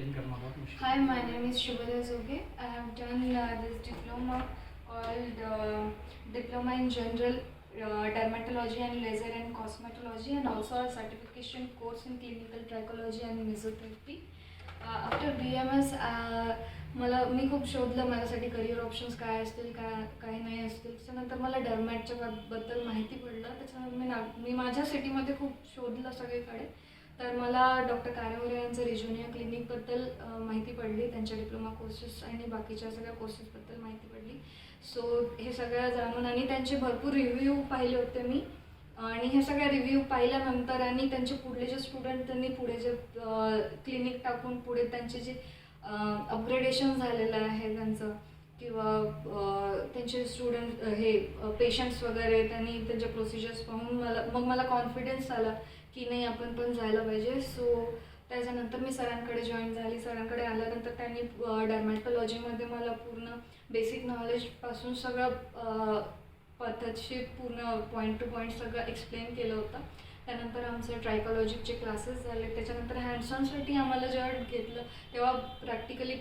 Detail करना होगा मुझे। Hi, my name is Shubhada Zoge. I have done this diploma called Diploma in General Dermatology and Laser and Cosmetology, and also a certification course in Clinical Trichology and Mesotherapy. After BMS मी खूप शोधलं माझ्यासाठी career options काय असतील काय नाही असतील. त्याच्यानंतर मला डर्मॅटच्या बद्दल माहिती पडलं. त्याच्यानंतर मी माझ्या सिटीमध्ये खूप शोधलं सगळीकडे. तर मला डॉक्टर कारेमोरे यांचं रिज्युनिया क्लिनिकबद्दल माहिती पडली, त्यांच्या डिप्लोमा कोर्सेस आणि बाकीच्या सगळ्या कोर्सेसबद्दल माहिती पडली. सो हे सगळं जाणून आणि त्यांचे भरपूर रिव्ह्यू पाहिले होते मी, आणि हे सगळे रिव्ह्यू पाहिल्यानंतर आणि त्यांचे पुढले जे स्टुडंट त्यांनी पुढे जे क्लिनिक टाकून पुढे त्यांचे जे अपग्रेडेशन झालेलं आहे त्यांचं, किंवा त्यांचे स्टुडंट हे पेशंट्स वगैरे त्यांनी त्यांचे प्रोसिजर्स पाहून मला कॉन्फिडन्स आला की नाही आपण पण जायला पाहिजे. सो त्याच्यानंतर मी सरांकडे जॉईन झाली. सरांकडे आल्यानंतर त्यांनी डर्मॅटॉलॉजीमध्ये मला पूर्ण बेसिक नॉलेजपासून सगळं पद्धतशीर पूर्ण पॉईंट टू पॉईंट सगळं एक्सप्लेन केलं होतं. त्यानंतर आमचे ट्रायकॉलॉजीचे क्लासेस झाले. त्याच्यानंतर हँड्स ऑनसाठी आम्हाला जेव्हा घेतलं तेव्हा प्रॅक्टिकली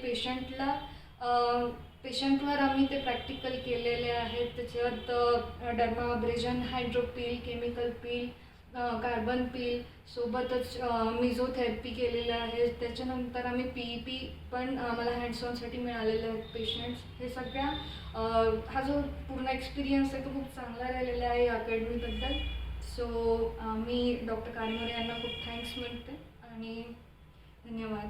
पेशंटवर आम्ही ते प्रॅक्टिकल केलेले आहेत. त्याच्यात डर्माब्रेजन, हायड्रोपील, केमिकल पील, कार्बन पील सोबतच मिझोथेरपी केलेलं आहे. त्याच्यानंतर आम्ही PEP पण आम्हाला हँड्स ऑनसाठी मिळालेले आहेत पेशंट्स. हे सगळ्या हा जो पूर्ण एक्सपिरियन्स आहे तो खूप चांगला राहिलेला आहे या अकॅडमीबद्दल. सो मी डॉक्टर कारेमोरे यांना खूप थँक्स म्हणते आणि धन्यवाद.